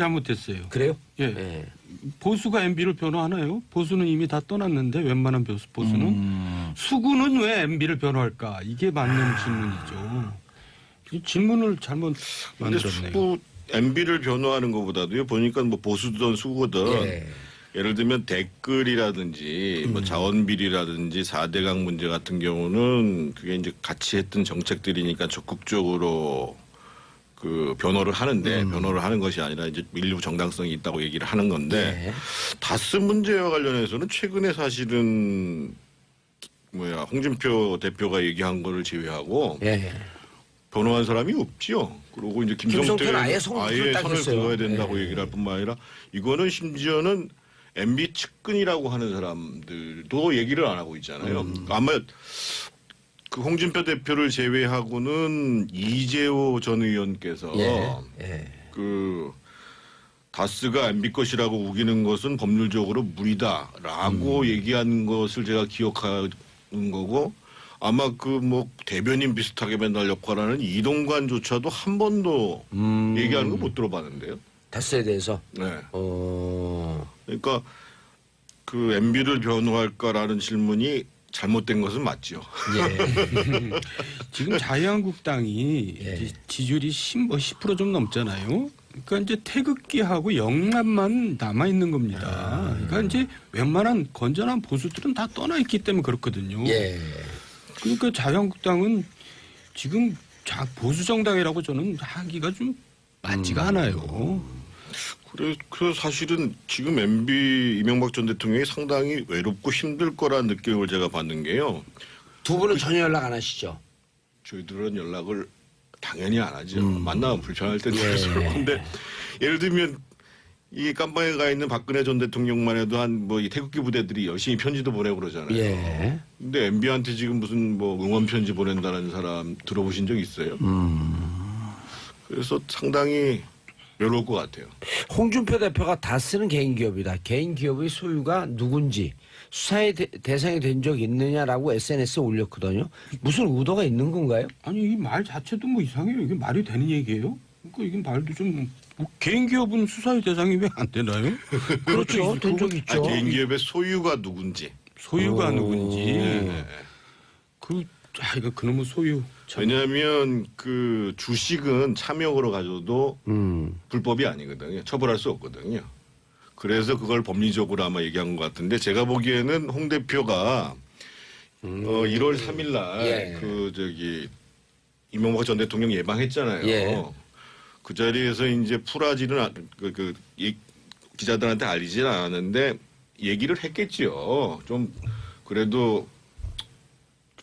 잘못했어요. 그래요? 예. 예. 보수가 MB를 변호하나요? 보수는 이미 다 떠났는데 웬만한 보수는 수구는 왜 MB를 변호할까? 이게 맞는 질문이죠. 이 질문을 잘못 근데 만들었네요. 수구 MB를 변호하는 것보다도요. 보니까 뭐 보수든 수구든 예. 예를 들면 댓글이라든지 뭐 자원비리라든지 4대강 문제 같은 경우는 그게 이제 같이 했던 정책들이니까 적극적으로 그 변호를 하는데 변호를 하는 것이 아니라 이제 일부 정당성이 있다고 얘기를 하는 건데 예. 다스 문제와 관련해서는 최근에 사실은 홍준표 대표가 얘기한 거를 제외하고 예. 변호한 사람이 없지요. 그리고 이제 김성태는 김성태는 아예 선을 딱 선을 했어요. 그어야 된다고 예. 얘기를 할 뿐만 아니라 이거는 심지어는 MB 측근이라고 하는 사람들도 얘기를 안 하고 있잖아요. 아마 그 홍준표 대표를 제외하고는 이재호 전 의원께서 예. 예. 그 다스가 MB 것이라고 우기는 것은 법률적으로 무리다라고 얘기한 것을 제가 기억하는 거고 아마 그 뭐 대변인 비슷하게 맨날 역할하는 이동관조차도 한 번도 얘기하는 거 못 들어봤는데요. 다스에 대해서. 네. 어. 그러니까 그 MB를 변호할까라는 질문이 잘못된 것은 맞죠. 예. 지금 자유한국당이 예. 이제 지지율이 10% 넘잖아요. 그러니까 이제 태극기하고 영남만 남아 있는 겁니다. 그러니까 이제 웬만한 건전한 보수들은 다 떠나 있기 때문에 그렇거든요. 예. 그러니까 자유한국당은 지금 보수 정당이라고 저는 하기가 좀 맞지가 않아요. 그래서 사실은 지금 MB 이명박 전 대통령이 상당히 외롭고 힘들 거라는 느낌을 제가 받는 게요. 두 분은 전혀 연락 안 하시죠? 저희들은 연락을 당연히 안 하죠. 만나면 불편할 텐데. 예. 그런데 예를 들면 이 깜방에 가 있는 박근혜 전 대통령만 해도 한 뭐 이 태극기 부대들이 열심히 편지도 보내고 그러잖아요. 예. 근데 MB한테 지금 무슨 뭐 응원 편지 보낸다는 사람 들어보신 적 있어요? 그래서 상당히 외로울 것 같아요. 홍준표 대표가 다스는 개인 기업이다. 개인 기업의 소유가 누군지 수사의 대상이 된 적 있느냐라고 SNS에 올렸거든요. 무슨 의도가 있는 건가요? 아니 이 말 자체도 뭐 이상해요. 이게 말이 되는 얘기예요? 그러니까 이게 말도 좀 뭐 개인 기업은 수사의 대상이 왜 안 되나요? 그렇죠. 된 적 있죠. 개인 기업의 소유가 누군지. 소유가 누군지. 네. 이거 그놈의 소유. 참. 왜냐하면 그 주식은 차명으로 가져도 불법이 아니거든요. 처벌할 수 없거든요. 그래서 그걸 법리적으로 아마 얘기한 것 같은데 제가 보기에는 홍 대표가 1월 3일 날 예. 그 저기 이명박 전 대통령 예방했잖아요. 예. 그 자리에서 이제 풀하지는 기자들한테 알리지는 않았는데 얘기를 했겠지요. 좀 그래도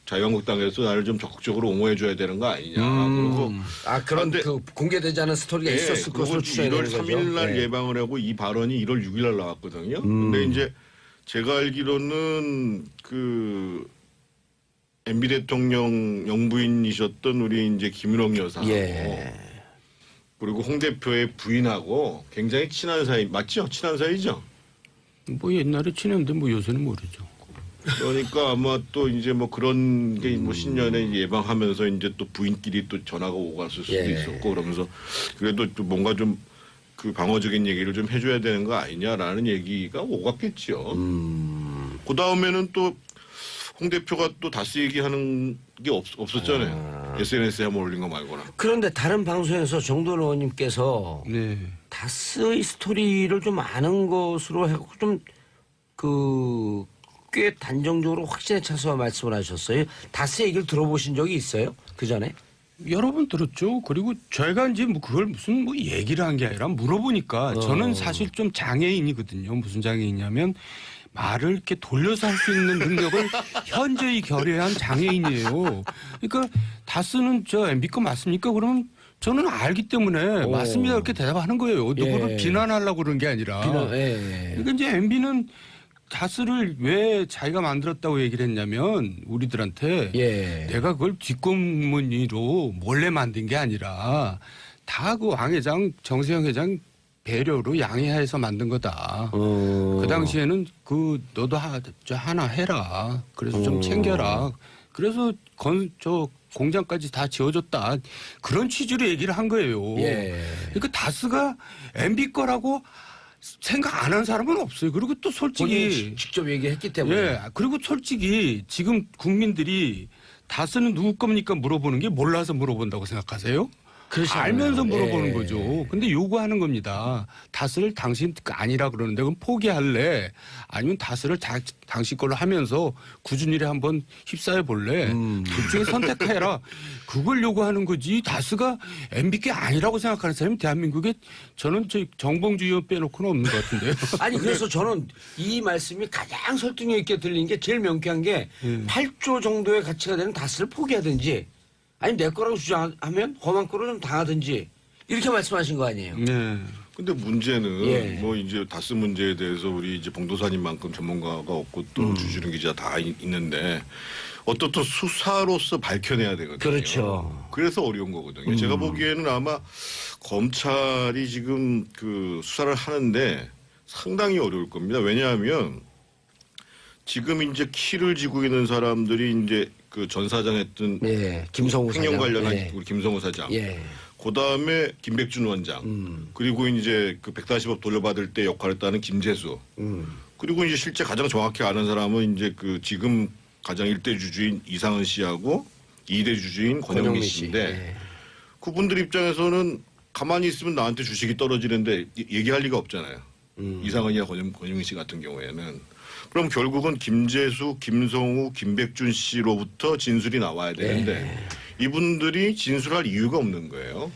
자유한국당에서 나를 좀 적극적으로 옹호해줘야 되는 거 아니냐. 그리고 그런 그런데- 그 공개되지 않은 스토리가 있었을 것으로 추정이 되는 1월 거죠. 3일 날 예. 예방을 하고 이 발언이 1월 6일 날 나왔거든요. 근데 이제 제가 알기로는 그 MB 대통령 영부인이셨던 우리 이제 김은옥 여사하고 예. 그리고 홍 대표의 부인하고 굉장히 친한 사이 맞죠? 친한 사이죠. 뭐 옛날에 친했는데 뭐 요새는 모르죠. 그러니까 아마 또 이제 뭐 그런 게 뭐 신년에 예방하면서 이제 또 부인끼리 또 전화가 오고 갔을 수도 예. 있었고 그러면서 그래도 또 뭔가 좀 그 방어적인 얘기를 좀 해줘야 되는 거 아니냐라는 얘기가 오갔겠죠. 그 다음에는 또 홍 대표가 또 다스 얘기하는 게 없었잖아요. SNS에 한번 올린 거 말고는. 그런데 다른 방송에서 정돈 의원님께서 네. 다스의 스토리를 좀 아는 것으로 해고 좀 꽤 단정적으로 확신에 차서 말씀을 하셨어요. 다스 얘기를 들어보신 적이 있어요? 그 전에? 여러 번 들었죠. 그리고 제가 이제 뭐 그걸 무슨 뭐 얘기를 한 게 아니라 물어보니까 저는 사실 좀 장애인이거든요. 무슨 장애인이냐면 말을 이렇게 돌려서 할 수 있는 능력을 현저히 결여한 장애인이에요. 그러니까 다스는 저 MB 거 맞습니까? 그러면 저는 알기 때문에 맞습니다 이렇게 대답하는 거예요. 누구를 예. 비난하려고 그런 게 아니라. 예. 그러니까 이제 MB는 다스를 왜 자기가 만들었다고 얘기를 했냐면 우리들한테 예. 내가 그걸 뒷공문의로 몰래 만든 게 아니라 다 그 왕 회장 정세영 회장 배려로 양해하에서 만든 거다. 그 당시에는 그 너도 하나 해라. 그래서 좀 챙겨라. 그래서 저 공장까지 다 지어줬다. 그런 취지로 얘기를 한 거예요. 예. 그러니까 다스가 MB 거라고 생각 안 한 사람은 없어요. 그리고 또 솔직히 본인이 직접 얘기했기 때문에. 예. 그리고 솔직히 지금 국민들이 다스는 누구 겁니까 물어보는 게 몰라서 물어본다고 생각하세요? 그렇지 않아요. 알면서 물어보는 예. 거죠. 근데 요구하는 겁니다. 다스를 당신 아니라 그러는데 그럼 포기할래? 아니면 다스를 당신 걸로 하면서 꾸준히 한번 휩싸여 볼래? 둘 중에 선택해라. 그걸 요구하는 거지. 다스가 MBK 아니라고 생각하는 사람이 대한민국에 저는 저 정봉주 의원 빼놓고는 없는 것 같은데요. 아니 그래서 저는 이 말씀이 가장 설득력 있게 들리는 게 제일 명쾌한 게 8조 정도의 가치가 되는 다스를 포기하든지 아니 내 거라고 주장하면 험한 거로 좀 당하든지 이렇게 말씀하신 거 아니에요? 네. 근데 문제는 예. 뭐 이제 다스 문제에 대해서 우리 이제 봉도사님만큼 전문가가 없고 또 주지훈 기자 다 있는데 어떻든 수사로서 밝혀내야 되거든요. 그렇죠. 그래서 어려운 거거든요. 제가 보기에는 아마 검찰이 지금 그 수사를 하는데 상당히 어려울 겁니다. 왜냐하면 지금 이제 키를 쥐고 있는 사람들이 이제 그 전 사장 했던 예. 김성우 사장. 횡령 관련한 예. 우리 김성우 사장. 예. 그다음에 김백준 원장. 그리고 이제 그 140억 돌려받을 때 역할했다는 김재수. 그리고 이제 실제 가장 정확히 아는 사람은 이제 그 지금 가장 1대 주주인 이상은 씨하고 2대 주주인 권영민 씨인데 예. 그분들 입장에서는 가만히 있으면 나한테 주식이 떨어지는데 얘기할 리가 없잖아요. 이상은이나 권영민 씨 같은 경우에는. 그럼 결국은 김재수, 김성우, 김백준 씨로부터 진술이 나와야 되는데 이분들이 진술할 이유가 없는 거예요.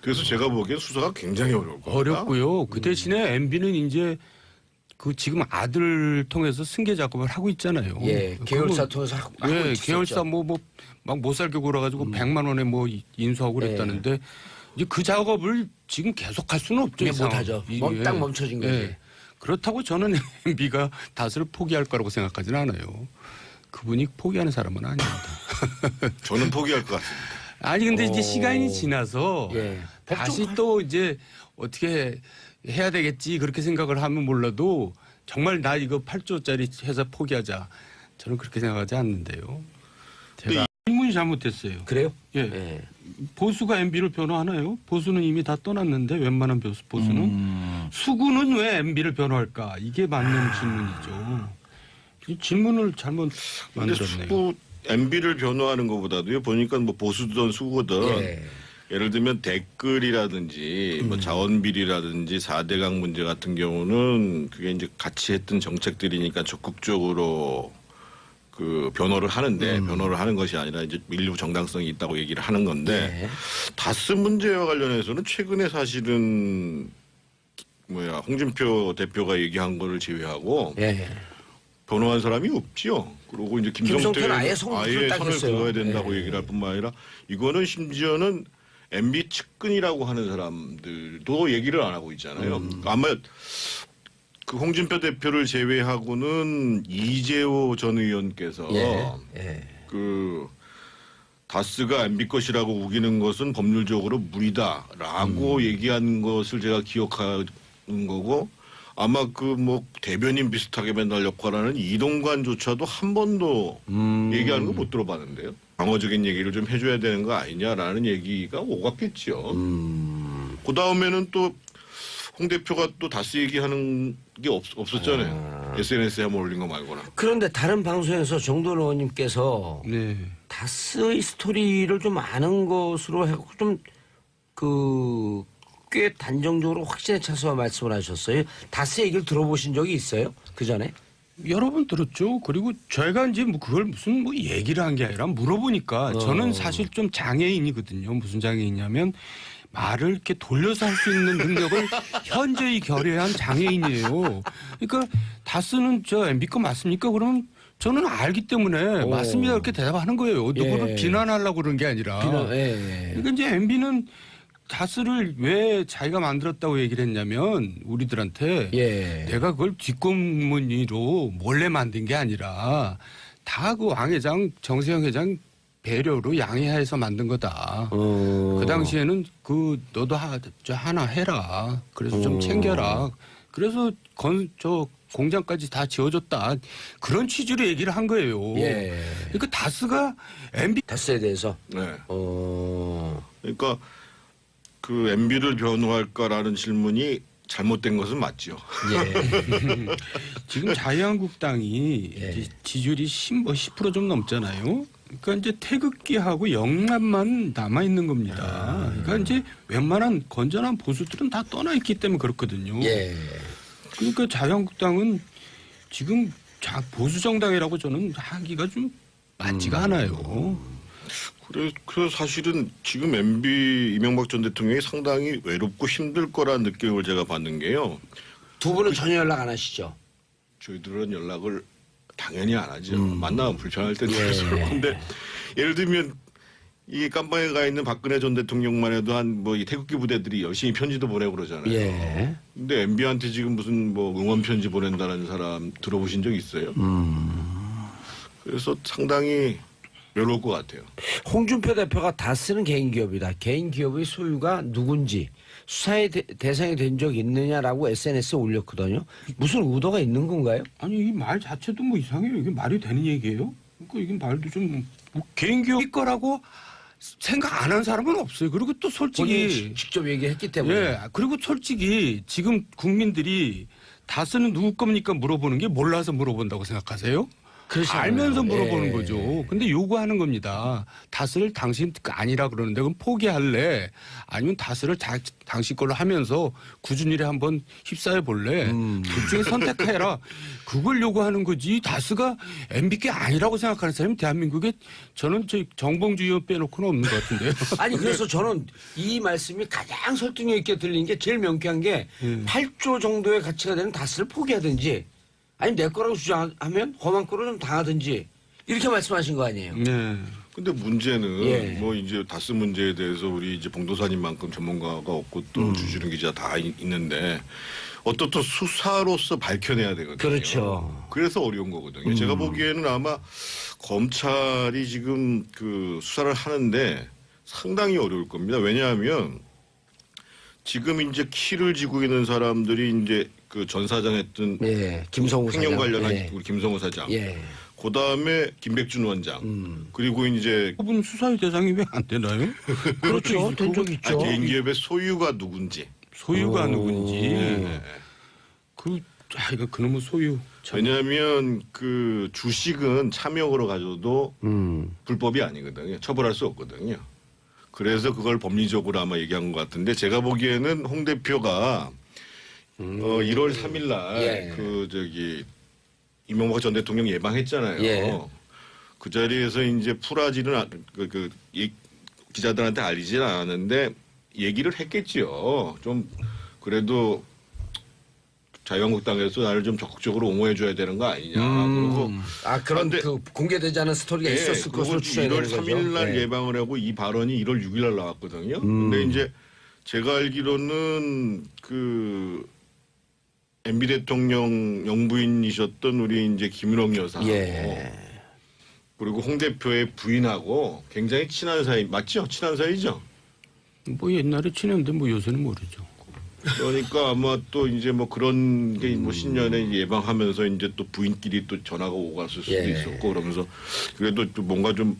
그래서 제가 보기엔 수사가 굉장히 어려울 겁니다. 어렵고요. 그 대신에 MB는 이제 그 지금 아들 통해서 승계 작업을 하고 있잖아요. 예. 계열사 통해서 하고 예, 있었죠. 계열사 뭐 막 못 살게 굴어가지고 100만 원에 뭐 인수하고 그랬다는데 이제 그 작업을 지금 계속할 수는 없죠. 예, 이 상황. 못하죠. 이게. 딱 멈춰진 거지. 예. 그렇다고 저는 MB가 다스를 포기할 거라고 생각하지는 않아요. 그분이 포기하는 사람은 아닙니다. 저는 포기할 것 같습니다. 아니 근데 이제 시간이 지나서 예. 다시 또 이제 어떻게 해야 되겠지 그렇게 생각을 하면 몰라도 정말 나 이거 8조짜리 회사 포기하자 저는 그렇게 생각하지 않는데요. 제가 질문이 잘못됐어요. 그래요? 예. 예. 보수가 MB를 변호하나요? 보수는 이미 다 떠났는데 웬만한 보수는 수구는 왜 MB를 변호할까? 이게 맞는 질문이죠. 이 질문을 잘못 근데 만들었네요. 수구 MB를 변호하는 것보다도요. 보니까 뭐 보수든 수구든 예. 예를 들면 댓글이라든지 뭐 자원비리라든지 4대강 문제 같은 경우는 그게 이제 같이 했던 정책들이니까 적극적으로 그 변호를 하는데 변호를 하는 것이 아니라 이제 일부 정당성이 있다고 얘기를 하는 건데 네. 다스 문제와 관련해서는 최근에 사실은 홍준표 대표가 얘기한 거를 제외하고 예. 변호한 사람이 없지요. 그리고 이제 김성태는 김성태는 아예 선을 딱 선을 했어요. 그어야 된다고 예. 얘기를 할 뿐만 아니라 이거는 심지어는 MB 측근이라고 하는 사람들도 얘기를 안 하고 있잖아요. 아마 그 홍준표 대표를 제외하고는 이재호 전 의원께서 예. 그 다스가 MB 것이라고 우기는 것은 법률적으로 무리다라고 얘기한 것을 제가 기억하는 거고 아마 그 뭐 대변인 비슷하게 맨날 역할하는 이동관조차도 한 번도 얘기하는 거 못 들어봤는데요. 방어적인 얘기를 좀 해줘야 되는 거 아니냐라는 얘기가 오갔겠죠. 그 다음에는 또 홍 대표가 또 다스 얘기하는 게 없었잖아요. SNS에 한번 올린 거 말고나. 그런데 다른 방송에서 정돈 의원님께서 네. 다스의 스토리를 좀 아는 것으로 해고 좀 꽤 단정적으로 확신에 차서 말씀을 하셨어요. 다스 얘기를 들어보신 적이 있어요? 그 전에? 여러 번 들었죠. 그리고 저희가 이제 뭐 그걸 무슨 뭐 얘기를 한 게 아니라 물어보니까 저는 사실 좀 장애인이거든요. 무슨 장애인이냐면 말을 이렇게 돌려서 할 수 있는 능력을 현저히 결여한 장애인이에요. 그러니까 다스는 저 MB 거 맞습니까? 그러면 저는 알기 때문에 맞습니다 이렇게 대답하는 거예요. 누구를 예. 비난하려고 그런 게 아니라. 예. 그러니까 이제 MB는 다스를 왜 자기가 만들었다고 얘기를 했냐면 우리들한테 예. 내가 그걸 뒷공문으로 몰래 만든 게 아니라 다 그 왕 회장 정세영 회장 배려로 양해하에서 만든 거다. 그 당시에는 그 너도 하나 해라. 그래서 좀 챙겨라. 그래서 저 공장까지 다 지어줬다. 그런 취지로 얘기를 한 거예요. 예. 그러니까 다스가 MB 다스에 대해서. 네. 어. 그러니까 그 MB를 변호할까라는 질문이 잘못된 것은 맞죠. 예. 지금 자유한국당이 예. 이제 지지율이 10% 넘잖아요. 그러니까 이제 태극기하고 영남만 남아 있는 겁니다. 그러니까 이제 웬만한 건전한 보수들은 다 떠나 있기 때문에 그렇거든요. 예. 그러니까 자유한국당은 지금 보수 정당이라고 저는 하기가 좀 맞지가 않아요. 그래서 사실은 지금 MB 이명박 전 대통령이 상당히 외롭고 힘들 거라는 느낌을 제가 받는 게요. 두 분은 전혀 연락 안 하시죠? 저희들은 연락을 당연히 안 하죠. 만나면 불편할 텐데. 근데 예를 들면 이 깜방에 가 있는 박근혜 전 대통령만 해도 한 뭐 이 태극기 부대들이 열심히 편지도 보내고 그러잖아요. 예. 근데 MB한테 지금 무슨 뭐 응원 편지 보낸다는 사람 들어보신 적 있어요? 그래서 상당히 외로울 것 같아요. 홍준표 대표가 다스는 개인 기업이다. 개인 기업의 소유가 누군지 수사의 대상이 된 적 있느냐라고 SNS에 올렸거든요. 무슨 의도가 있는 건가요? 아니 이 말 자체도 뭐 이상해요. 이게 말이 되는 얘기예요? 그러니까 이게 말도 좀 뭐 개인 기업일 거라고 생각 안 한 사람은 없어요. 그리고 또 본인이 솔직히 직접 얘기했기 때문에. 예. 그리고 솔직히 지금 국민들이 다스는 누구 겁니까 물어보는 게 몰라서 물어본다고 생각하세요? 그렇잖아요. 알면서 물어보는 예. 거죠. 근데 요구하는 겁니다. 다스를 당신 거 아니라 그러는데 그럼 포기할래? 아니면 다스를 당신 걸로 하면서 꾸준히 한번 휩싸여 볼래? 둘 중에 선택해라. 그걸 요구하는 거지. 다스가 MB께 아니라고 생각하는 사람이 대한민국에 저는 저 정봉주 의원 빼놓고는 없는 것 같은데요. 아니 그래서 저는 이 말씀이 가장 설득력 있게 들린 게 제일 명쾌한 게 8조 정도의 가치가 되는 다스를 포기하든지 아니면 내 거라고 주장하면 험한 거로 좀 당하든지 이렇게 말씀하신 거 아니에요? 네. 근데 문제는 예. 뭐 이제 다스 문제에 대해서 우리 이제 봉도사님만큼 전문가가 없고 또 주지훈 기자 다 있는데 어떻든 수사로서 밝혀내야 되거든요. 그렇죠. 그래서 어려운 거거든요. 제가 보기에는 아마 검찰이 지금 그 수사를 하는데 상당히 어려울 겁니다. 왜냐하면 지금 이제 키를 쥐고 있는 사람들이 이제 그 전 사장 했던 예. 김성우 사장. 횡령 관련한 예. 우리 김성호 사장. 예. 그 다음에 김백준 원장. 그리고 이제 그분 수사의 대상이 왜 안 되나요? 그렇죠. 된 적 있죠. 개인 기업의 소유가 누군지. 소유가 누군지. 네. 이거 그놈의 소유. 참. 왜냐하면 그 주식은 차명으로 가져도 불법이 아니거든요. 처벌할 수 없거든요. 그래서 그걸 법리적으로 아마 얘기한 것 같은데 제가 보기에는 홍 대표가 1월 3일 날 예. 그 저기 이명박 전 대통령 예방했잖아요. 예. 그 자리에서 이제 풀하지는 기자들한테 알리지는 않았는데 얘기를 했겠지요. 좀 그래도 자유한국당에서 나를 좀 적극적으로 옹호해줘야 되는 거 아니냐. 그리고 아 그런 근데- 그 공개되지 않은 스토리가 예, 있었을 그리고 것으로 추정이 1월 되는 거죠. 3일 날 예. 예방을 하고 이 발언이 1월 6일 날 나왔거든요. 근데 이제 제가 알기로는 그 MB 대통령 영부인이셨던 우리 이제 김은옥 여사하고 예. 그리고 홍 대표의 부인하고 굉장히 친한 사이 맞죠? 친한 사이죠. 뭐 옛날에 친했는데 뭐 요새는 모르죠. 그러니까 아마 또 이제 뭐 그런 게 뭐 신년에 예방하면서 이제 또 부인끼리 또 전화가 오고 갔을 수도 예. 있었고 그러면서 그래도 또 뭔가 좀